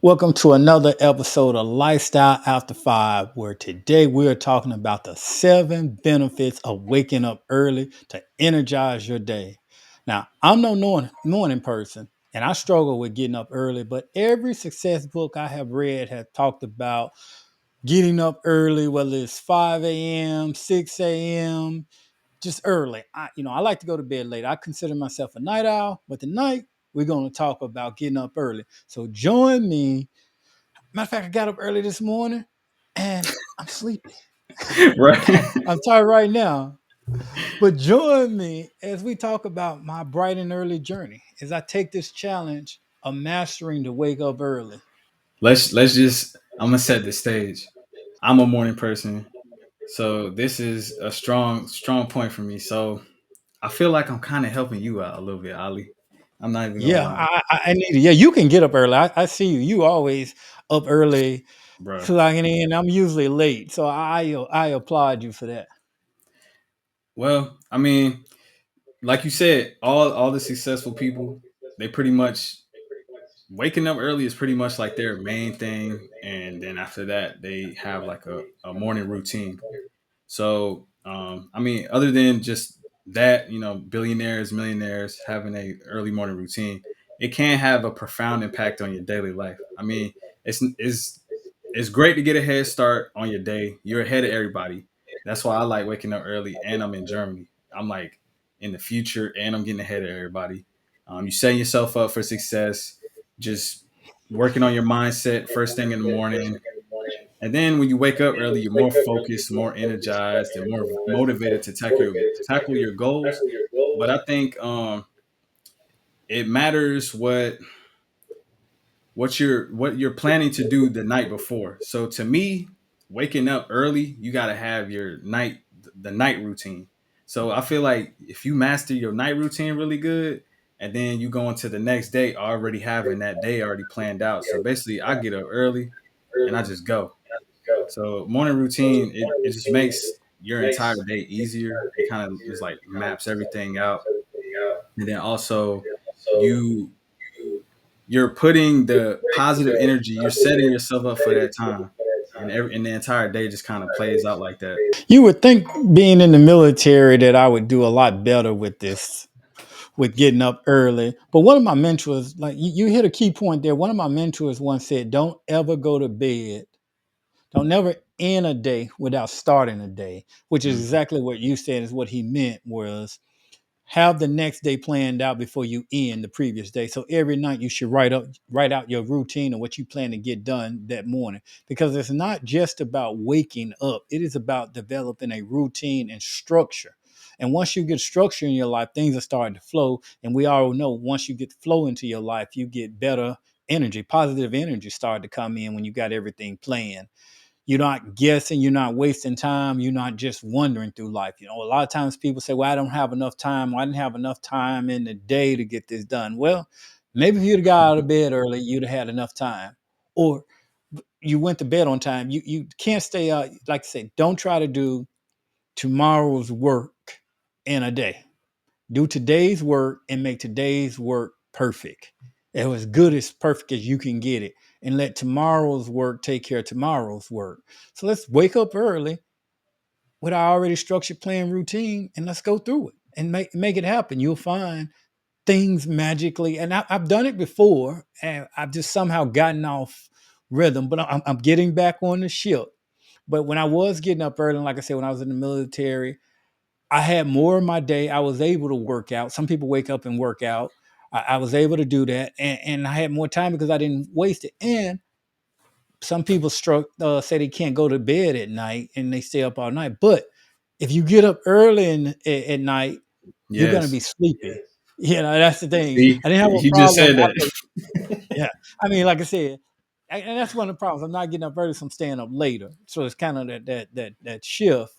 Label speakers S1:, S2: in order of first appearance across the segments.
S1: Welcome to another episode of Lifestyle After 5, where today we are talking about the 7 benefits of waking up early to energize your day. Now, I'm no morning person, and I struggle with getting up early, but every success book I have read has talked about getting up early, whether it's 5 a.m., 6 a.m., just early. I like to go to bed late. I consider myself a night owl, but tonight we're going to talk about getting up early. So join me. Matter of fact, I got up early this morning and I'm sleepy.
S2: Right.
S1: I'm tired right now. But join me as we talk about my bright and early journey as I take this challenge of mastering to wake up early.
S2: Let's just I'm gonna set the stage. I'm a morning person, so this is a strong point for me. So I feel like I'm kind of helping you out a little bit, Ali. I'm not even gonna
S1: Yeah,
S2: lie,
S1: I need it. Yeah, you can get up early. I see you. You always up early,
S2: bro.
S1: clocking in. I'm usually late, so I applaud you for that.
S2: Well, I mean, like you said, all the successful people, they pretty much waking up early is pretty much like their main thing, and then after that, they have like a morning routine. So, I mean, other than just that, billionaires, millionaires having a early morning routine, it can have a profound impact on your daily life. I mean, it's great to get a head start on your day. You're ahead of everybody. That's why I like waking up early, and I'm in Germany. I'm like in the future, and I'm getting ahead of everybody. You setting yourself up for success, just working on your mindset first thing in the morning, and then when you wake up early, you're more focused, more energized, and more motivated to tackle your goals. But I think it matters what you're planning to do the night before. So to me, waking up early, you got to have your night routine. So I feel like if you master your night routine really good, and then you go into the next day already having that day already planned out. So basically, I get up early and I just go. So morning routine, it just makes your entire day easier. It kind of is like maps everything out. And then also you you're putting the positive energy, you're setting yourself up for that time. And the entire day just kind of plays out like that.
S1: You would think, being in the military, that I would do a lot better with this, with getting up early. But one of my mentors, like you hit a key point there. One of my mentors once said, "Don't ever go to bed. Don't never end a day without starting a day," which is
S2: Mhm.
S1: exactly what you said is what he meant was have the next day planned out before you end the previous day. So every night you should write out your routine and what you plan to get done that morning. Because it's not just about waking up. It is about developing a routine and structure. And once you get structure in your life, things are starting to flow. And we all know once you get flow into your life, you get better energy, positive energy start to come in when you got everything planned. You're not guessing, you're not wasting time, you're not just wandering through life. A lot of times people say, "Well, I don't have enough time. Well, I didn't have enough time in the day to get this done." Well, maybe if you'd have got out of bed early, you'd have had enough time. Or you went to bed on time. You can't stay out. Like I said, don't try to do tomorrow's work in a day. Do today's work and make today's work perfect. As good as perfect as you can get it. And let tomorrow's work take care of tomorrow's work. So let's wake up early with our already structured plan routine and let's go through it and make it happen. You'll find things magically. And I've done it before and I've just somehow gotten off rhythm, but I'm getting back on the ship. But when I was getting up early, and like I said, when I was in the military, I had more of my day. I was able to work out. Some people wake up and work out. I was able to do that, and I had more time because I didn't waste it. And some people say they can't go to bed at night and they stay up all night. But if you get up early at night, you're gonna
S2: Yes.
S1: be sleepy. That's the thing.
S2: See,
S1: I didn't have a
S2: you just
S1: problem
S2: said that.
S1: after. Yeah, I mean, like I said, and that's one of the problems. I'm not getting up early, so I'm staying up later. So it's kind of that shift.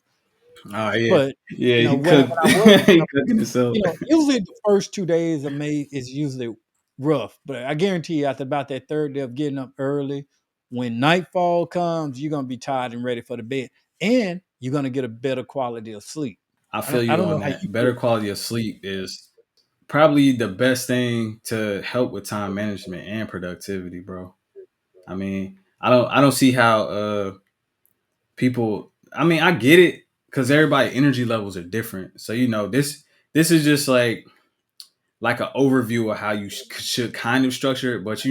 S2: Oh yeah.
S1: But
S2: Yeah, he
S1: when
S2: cooked.
S1: I was getting
S2: He
S1: up,
S2: cooking himself.
S1: usually the first 2 days of May is usually rough. But I guarantee you, after about that third day of getting up early, when nightfall comes, you're gonna be tired and ready for the bed, and you're gonna get a better quality of sleep.
S2: I
S1: I
S2: feel
S1: don't I
S2: you
S1: don't
S2: on
S1: know how
S2: that.
S1: you feel.
S2: Better quality of sleep is probably the best thing to help with time management and productivity, bro. I mean, I don't see how people. I mean, I get it because everybody energy levels are different. So this is just like an overview of how you should kind of structure it. But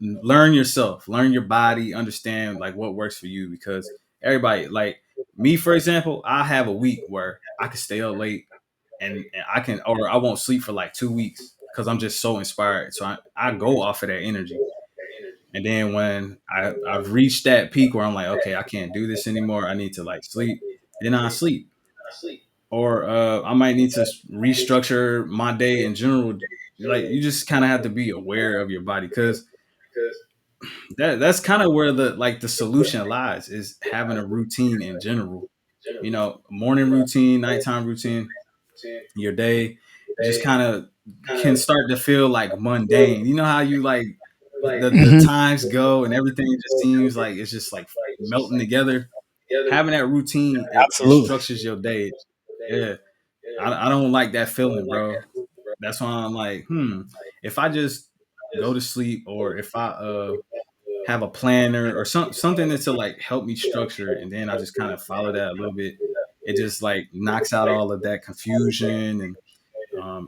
S2: learn yourself, learn your body, understand like what works for you because everybody like me, for example, I have a week where I can stay up late and I can or I won't sleep for like 2 weeks because I'm just so inspired. So I go off of that energy. And then when I've reached that peak where I'm like, okay, I can't do this anymore. I need to like sleep. Then I sleep. Or I might need to restructure my day in general. Like you just kind of have to be aware of your body because that's kind of where the solution lies is having a routine in general. Morning routine, nighttime routine, your day just kind of can start to feel like mundane. You know how you like the
S1: Hmm.
S2: times go and everything just seems like it's just like melting together. Having that routine, it
S1: Absolutely.
S2: structures your day. Yeah, I don't like that feeling, bro. That's why I'm like, if I just go to sleep or if I have a planner or something that's to like help me structure and then I just kind of follow that a little bit, it just like knocks out all of that confusion and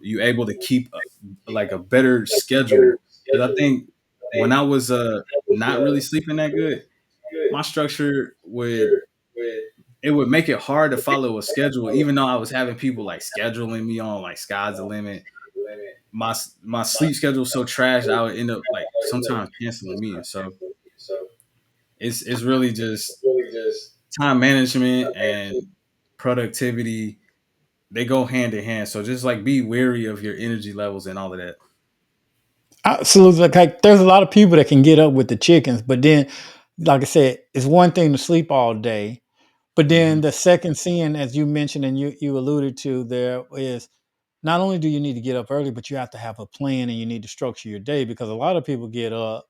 S2: you able to keep like a better schedule. Because I think when I was not really sleeping that good, my structure would it would make it hard to follow a schedule, even though I was having people like scheduling me on like sky's the limit. My sleep schedule was so trash that I would end up like sometimes canceling me. So it's really just time management and productivity. They go hand in hand. So just like be wary of your energy levels and all of that.
S1: Absolutely. Like there's a lot of people that can get up with the chickens, but then, like I said, it's one thing to sleep all day, but then
S2: Hmm.
S1: the second sin, as you mentioned and you alluded to, there is not only do you need to get up early, but you have to have a plan and you need to structure your day because a lot of people get up.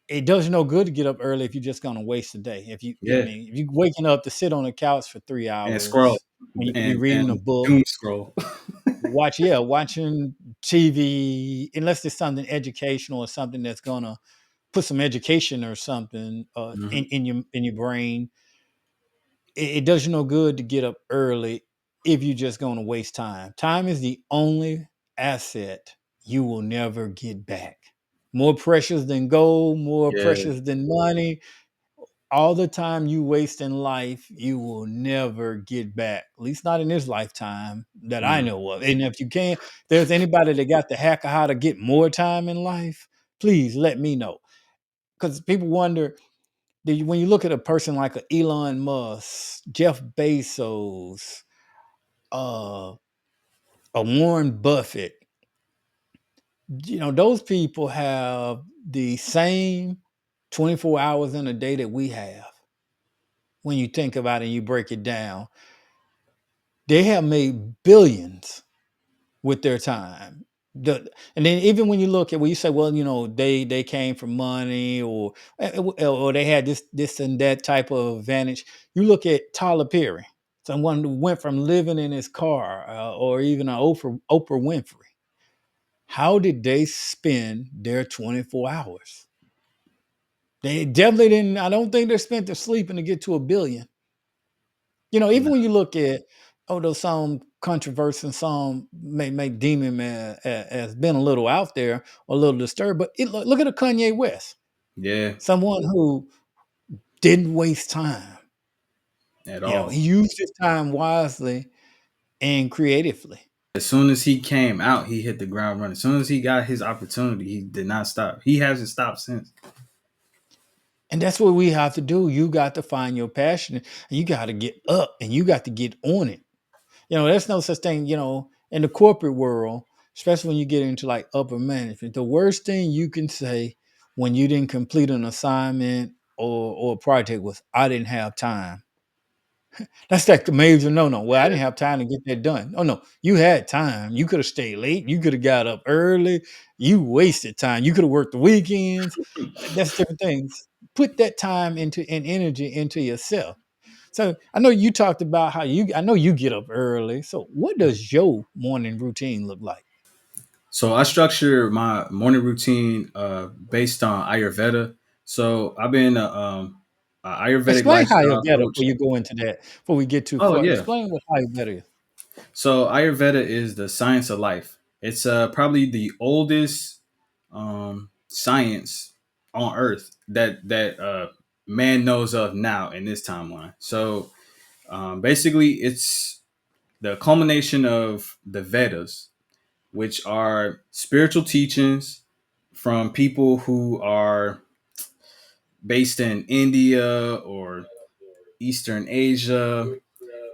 S1: It does you no good to get up early if you're just going to waste the day. I
S2: Yeah,
S1: mean, if you waking up to sit on the couch for three
S2: and scroll
S1: hours when you could be reading a
S2: and
S1: book,
S2: doom scroll.
S1: watching TV, unless it's something educational or something that's gonna put some education or something
S2: Hmm.
S1: in your brain, it does you no good to get up early if you're just going to waste time. Time is the only asset you will never get back. More precious than gold, more
S2: Yeah.
S1: precious than money. All the time you waste in life, you will never get back. At least not in this lifetime that I
S2: Mm.
S1: know of. And if you can, if there's anybody that got the hack of how to get more time in life, please let me know. Because people wonder, when you look at a person like a Elon Musk, Jeff Bezos, uh, a Warren Buffett, those people have the same 24 hours in a day that we have. When you think about it and you break it down, they have made billions with their time. And then even when you look at when you say, well, they came from money or they had this and that type of advantage. You look at Tyler Perry, someone who went from living in his car, or even Oprah Winfrey. How did they spend their 24 hours? They definitely didn't. I don't think they spent their sleeping to get to a billion. Even when you look at, although some controversy and some may make deem him as been a little out there or a little disturbed, but look at a Kanye West,
S2: Yeah,
S1: someone who didn't waste time.
S2: at
S1: He
S2: all.
S1: used his time wisely and creatively.
S2: As soon as he came out, he hit the ground running. As soon as he got his opportunity, he did not stop. He hasn't stopped since.
S1: And that's what we have to do. You got to find your passion and you got to get up and you got to get on it. There's no such thing, in the corporate world, especially when you get into like upper management. The worst thing you can say when you didn't complete an assignment or a project was, I didn't have time. That's like the major no no. Well, I didn't have time to get that done. Oh no, you had time. You could have stayed late. You could have got up early. You wasted time. You could have worked the weekends. That's different things. Put that time into and energy into yourself. So I know you talked about I know you get up early. So what does your morning routine look like?
S2: So I structure my morning routine based on Ayurveda. So I've been a Ayurvedic
S1: Explain
S2: lifestyle
S1: Ayurveda
S2: coach.
S1: before you go into that. Before we get too
S2: Oh
S1: far,
S2: yeah.
S1: explain what Ayurveda is.
S2: So Ayurveda is the science of life. It's probably the oldest science on Earth that man knows of now in this timeline. So basically, it's the culmination of the Vedas, which are spiritual teachings from people who are based in India or Eastern Asia.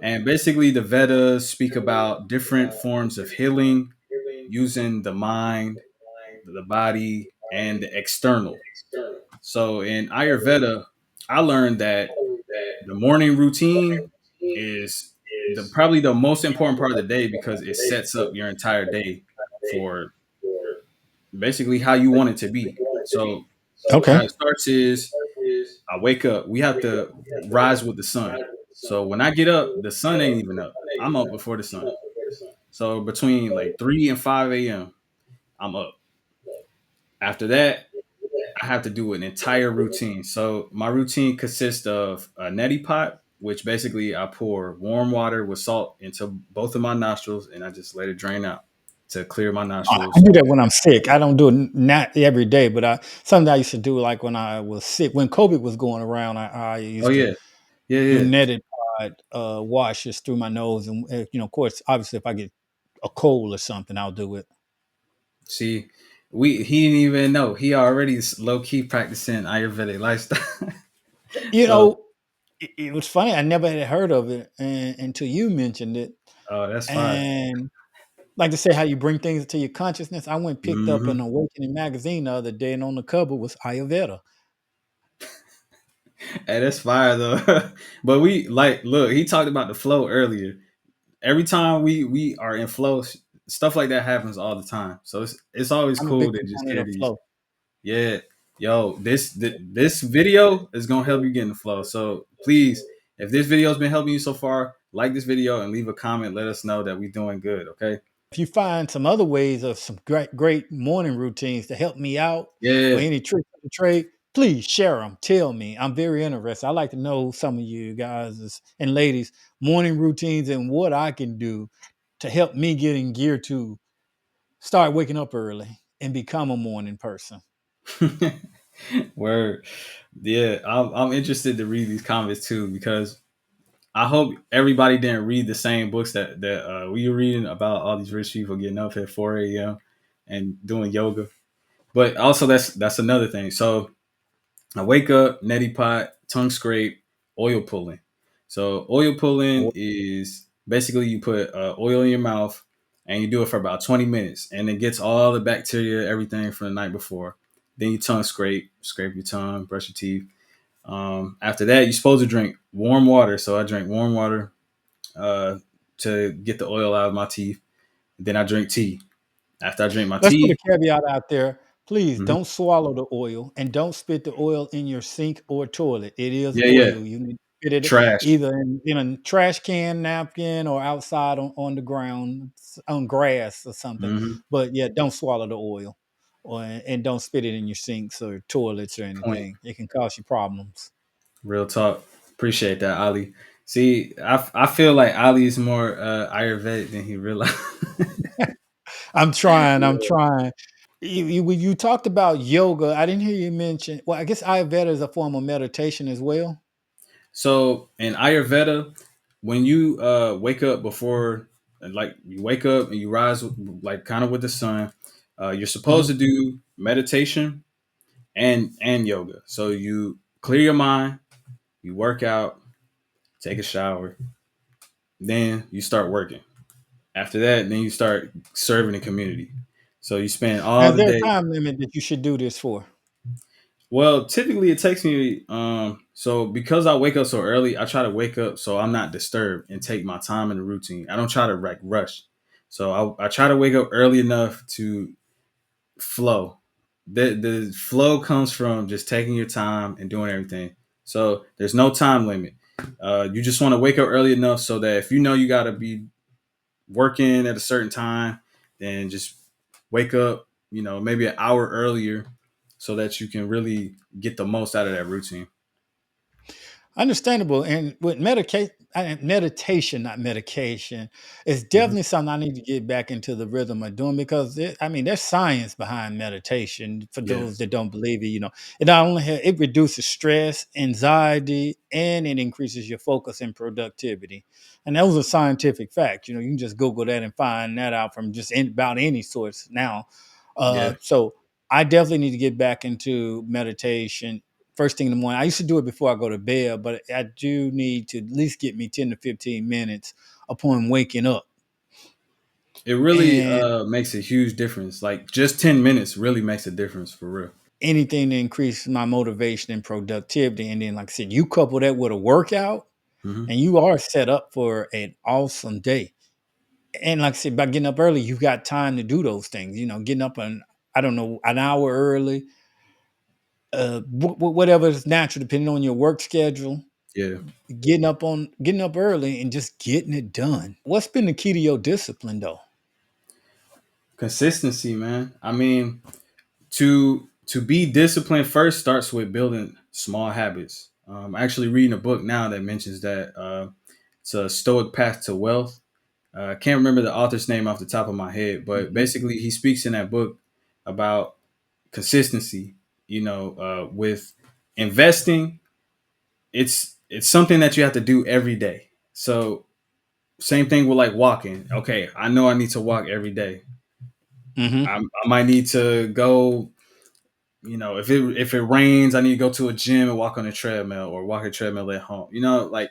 S2: And basically, the Vedas speak about different forms of healing using the mind, the body, and the external. So in Ayurveda, I learned that the morning routine is probably the most important part of the day because it sets up your entire day for basically how you want it to be. So how
S1: Okay.
S2: it starts is I wake up. We have to rise with the sun. So when I get up, the sun ain't even up. I'm up before the sun. So between like 3 and 5 a.m., I'm up. After that, I have to do an entire routine. So my routine consists of a neti pot, which basically I pour warm water with salt into both of my nostrils and I just let it drain out to clear my
S1: I
S2: nostrils.
S1: do that when I'm sick. I don't do it not every day, but something I used to do like when I was sick. When COVID was going around, I
S2: Oh
S1: used to
S2: yeah, yeah,
S1: do
S2: yeah.
S1: netted washes through my nose, and of course, obviously, if I get a cold or something, I'll do it.
S2: See, he didn't even know. He already low key practicing Ayurvedic lifestyle.
S1: You
S2: So,
S1: know, it was funny. I never had heard of it until you mentioned it,
S2: oh, that's fire.
S1: and like to say how you bring things to your consciousness. I went and picked up an
S2: Hmm.
S1: Awakening magazine the other day, and on the cover was Ayurveda.
S2: Hey, that's fire though. But we like look. He talked about the flow earlier. Every time we are in flow, stuff like that happens all the time. So it's always
S1: I'm a big
S2: cool to just
S1: proponent
S2: hear
S1: of
S2: these.
S1: flow.
S2: Yeah, yo, this video is gonna help you get in the flow. So please, if this video has been helping you so far, like this video and leave a comment. Let us know that we're doing good. Okay.
S1: If you find some other ways of some great morning routines to help me out or
S2: Yeah.
S1: any tricks of the trade, please share them. Tell me. I'm very interested. I like to know some of you guys and ladies morning routines and what I can do to help me get in gear to start waking up early and become a morning person.
S2: Word. Yeah, I'm interested to read these comments too because I hope everybody didn't read the same books that we were reading about all these rich people getting up at 4 a.m. and doing yoga. But also that's another thing. So I wake up, neti pot, tongue scrape, oil pulling. So oil pulling is basically you put oil in your mouth and you do it for about 20 minutes and it gets all the bacteria, everything from the night before. Then you tongue scrape your tongue, brush your teeth. After that, you're supposed to drink warm water. So I drink warm water uh, to get the oil out of my teeth. Then I drink tea. After I drink my
S1: Let's put a
S2: tea,
S1: caveat out there. Please
S2: mhm,
S1: don't swallow the oil and don't spit the oil in your sink or toilet. It is
S2: yeah, yeah,
S1: oil. You need to spit it
S2: trash.
S1: either in a trash can, napkin, or outside on the ground, on grass or something.
S2: Hmm.
S1: But yeah, don't swallow the oil and don't spit it in your sinks or toilets or
S2: Point.
S1: anything. It can cause you problems.
S2: Real talk. Appreciate that, Ali. See, I feel like Ali is more Ayurvedic than he realized.
S1: I'm trying. I'm trying. When you talked about yoga, I didn't hear you mention. Well, I guess Ayurveda is a form of meditation as well.
S2: So in Ayurveda, when you wake up before, like you wake up and you rise like kind of with the sun, you're supposed
S1: Mhm.
S2: to do meditation and yoga. So you clear your mind, you work out, take a shower, then you start working. After that, then you start serving the community. So you spend
S1: Now,
S2: all
S1: is
S2: the
S1: there
S2: day.
S1: a time limit that you should do this for?
S2: Well, typically it takes me so because I wake up so early, I try to wake up so I'm not disturbed and take my time in the routine. I don't try to like rush. So I try to wake up early enough to flow. The flow comes from just taking your time and doing everything. So there's no time limit. You just want to wake up early enough so that if you know you got to be working at a certain time, then just wake up, maybe an hour earlier so that you can really get the most out of that routine.
S1: Understandable. And with meditation, not medication, it's
S2: Hmm.
S1: definitely something I need to get back into the rhythm of doing because I mean, there's science behind meditation. For
S2: Yeah,
S1: those that don't believe it, it not only it reduces stress, anxiety, and it increases your focus and productivity. And those are scientific facts. You can just Google that and find that out from just about any source now.
S2: yeah.
S1: So I definitely need to get back into meditation first thing in the morning. I used to do it before I go to bed, but I do need to at least get me 10 to 15 minutes upon waking up.
S2: It really
S1: And
S2: makes a huge difference. Like just 10 minutes really makes a difference for real.
S1: anything to increase my motivation and productivity. And then, like I said, you couple that with a workout,
S2: Hmm.
S1: and you are set up for an awesome day. And like I said, by getting up early, you've got time to do those things. Getting up I don't know, an hour early, whatever is natural, depending on your work schedule.
S2: Yeah,
S1: Getting up early and just getting it done. What's been the key to your discipline though?
S2: consistency, man. I mean, to be disciplined first starts with building small habits. I'm actually reading a book now that mentions that it's a Stoic Path to Wealth. I can't remember the author's name off the top of my head, but
S1: Mhm.
S2: basically he speaks in that book about consistency. With investing, it's something that you have to do every day. So same thing with like walking. Okay, I know I need to walk every day.
S1: Mhm.
S2: I might need to go. If it rains, I need to go to a gym and walk on a treadmill or walk a treadmill at home. Like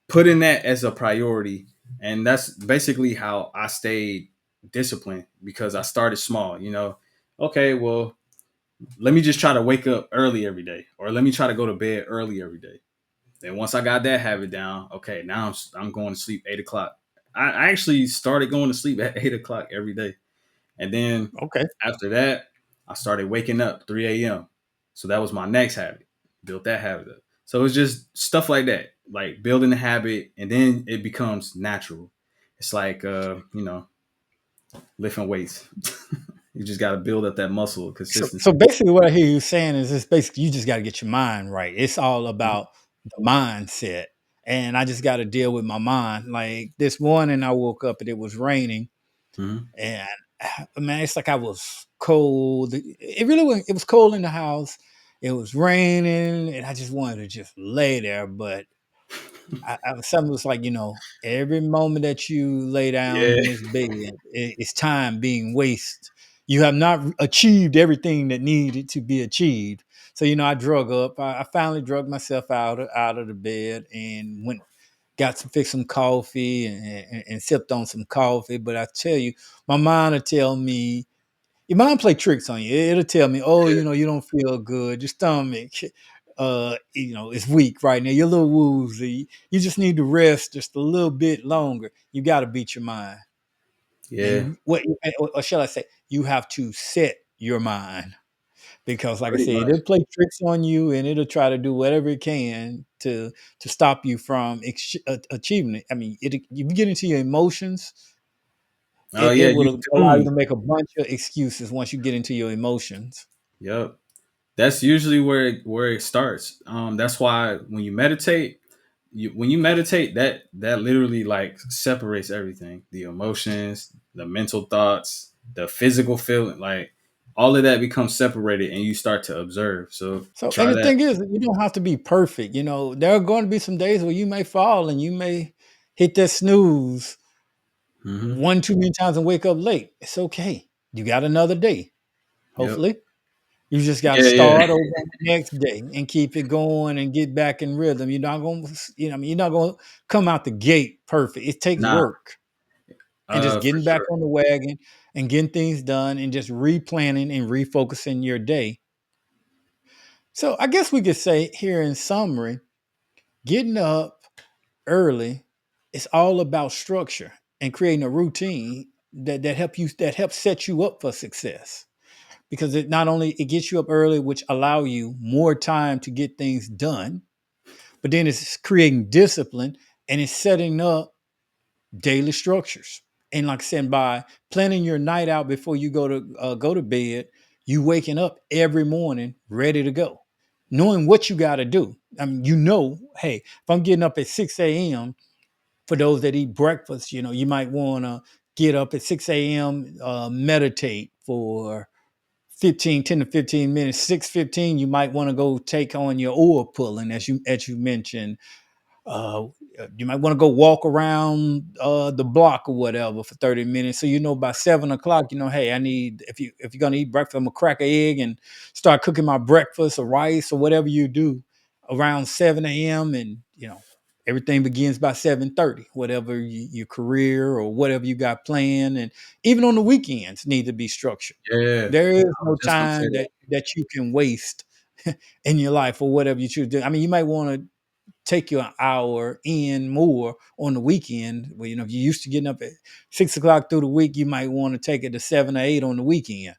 S2: putting that as a priority, and that's basically how I stayed disciplined because I started small. Okay, well, let me just try to wake up early every day, or let me try to go to bed early every day. And once I got that habit down, okay, now I'm going to sleep 8 o'clock. I actually started going to sleep at 8 o'clock every day. And then
S1: Okay.
S2: after that, I started waking up 3 a.m. So that was my next habit. Built that habit up. So it's just stuff like that, like building the habit, and then it becomes natural. It's like lifting weights. You just got to build up that muscle of
S1: So
S2: consistency.
S1: basically, what I hear you saying is, it's basically you just got to get your mind right. It's all
S2: Mhm.
S1: about the mindset, and I just got to deal with my mind. Like this morning, I woke up and it was raining,
S2: Mhm.
S1: and man, it's like I was cold. It really was. It was cold in the house. It was raining, and I just wanted to just lay there, but something was like, every moment that you lay down
S2: Yeah.
S1: in this bed, it's time being wasted. You have not achieved everything that needed to be achieved. So, I drug up. I finally drug myself out of the bed and went, got fixed some coffee and sipped on some coffee. But I tell you, my mind will tell me, your mind play tricks on you. It'll tell me, oh,
S2: Yeah.
S1: you don't feel good. Your stomach, is weak right now. You're a little woozy. You just need to rest just a little bit longer. You got to beat your mind. And
S2: Yeah.
S1: or shall I say, you have to set your mind because, like I
S2: Pretty
S1: said,
S2: much.
S1: it'll play tricks on you and it'll try to do whatever it can to stop you from achieving it. I mean, if you get into your emotions,
S2: Oh
S1: it
S2: yeah,
S1: will
S2: you
S1: allow you
S2: doomed.
S1: to make a bunch of excuses once you get into your emotions.
S2: Yep. That's usually where it starts. That's why when you meditate, that literally like separates everything: the emotions, the mental thoughts, the physical feeling. Like all of that becomes separated, and you start to observe. So
S1: So, and
S2: try
S1: the
S2: that.
S1: thing is, you don't have to be perfect. There are going to be some days where you may fall and you may hit that snooze
S2: Hmm.
S1: one too many times and wake up late. It's okay. You got another day.
S2: Yep.
S1: Hopefully, you just got to
S2: Yeah. Yeah.
S1: start over on the next day and keep it going and get back in rhythm. You're not going to, I mean, you're not going to come out the gate perfect. It takes
S2: Nah.
S1: work and just
S2: For
S1: getting back
S2: sure.
S1: on the wagon and getting things done and just replanning and refocusing your day. So, I guess we could say here in summary, getting up early, it's all about structure and creating a routine that helps set you up for success. Because it not only it gets you up early, which allow you more time to get things done, but then it's creating discipline and it's setting up daily structures. And like I said, by planning your night out before you go to bed, You waking up every morning ready to go, knowing what you got to do. I mean, hey, if I'm getting up at 6 a.m., for those that eat breakfast, you might want to get up at 6 a.m., meditate for 10 to 15 minutes. 6:15, you might want to go take on your oil pulling, as you mentioned. uh, you might want to go walk around the block or whatever for 30 minutes. So by 7 o'clock, hey, I need if you're gonna eat breakfast, I'm gonna crack an egg and start cooking my breakfast or rice or whatever you do around 7 a.m. And everything begins by 7:30, whatever your career or whatever you got planned. And even on the weekends need to be structured.
S2: Yeah,
S1: There is
S2: I was
S1: no
S2: just gonna say
S1: time
S2: that.
S1: that you can waste in your life or whatever you choose to do. I mean, you might want to take you an hour in more on the weekend. Well, if you're used to getting up at 6 o'clock through the week, you might want to take it to 7 or 8 on the weekend.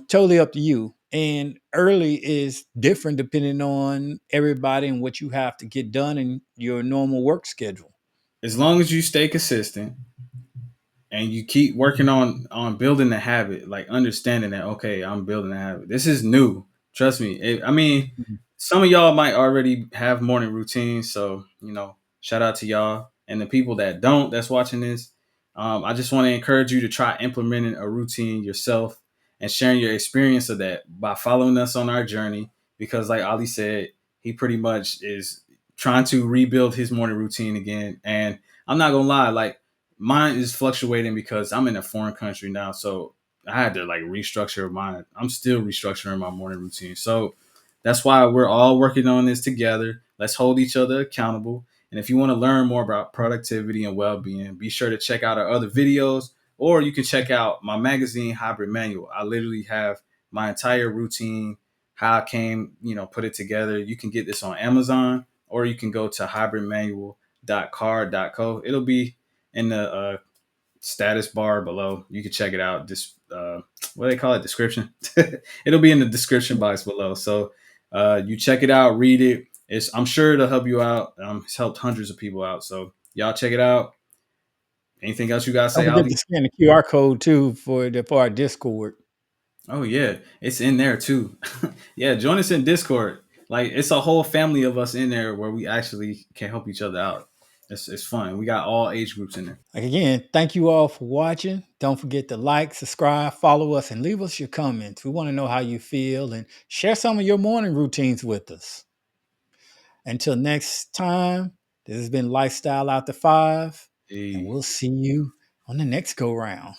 S1: Totally up to you. And early is different depending on everybody and what you have to get done in your normal work schedule.
S2: As long as you stay consistent and you keep working on building the habit, like understanding that, okay, I'm building a habit. This is new. Trust me. I mean,
S1: Mhm.
S2: some of y'all might already have morning routines, so shout out to y'all and the people that don't that's watching this. I just want to encourage you to try implementing a routine yourself and sharing your experience of that by following us on our journey. Because, like Ali said, he pretty much is trying to rebuild his morning routine again. And I'm not gonna lie, like mine is fluctuating because I'm in a foreign country now, so I had to like restructure mine. I'm still restructuring my morning routine, so that's why we're all working on this together. Let's hold each other accountable. And if you want to learn more about productivity and well-being, be sure to check out our other videos, or you can check out my magazine Hybrid Manual. I literally have my entire routine, how I came, put it together. You can get this on Amazon, or you can go to hybridmanual.car.co. It'll be in the status bar below. You can check it out. This what do they call it? Description. It'll be in the description box below. So you check it out, read it. I'm sure it'll help you out. It's helped hundreds of people out. So y'all check it out. Anything else you guys
S1: Don't
S2: say,
S1: forget to
S2: Ali?
S1: scan the QR code too for our Discord.
S2: Oh yeah, it's in there too. Yeah, join us in Discord. Like it's a whole family of us in there where we actually can help each other out. It's fun. We got all age groups in there.
S1: Like again, thank you all for watching. Don't forget to like, subscribe, follow us, and leave us your comments. We want to know how you feel and share some of your morning routines with us. Until next time, this has been Lifestyle After 5, and
S2: Hey.
S1: we'll see you on the next go round.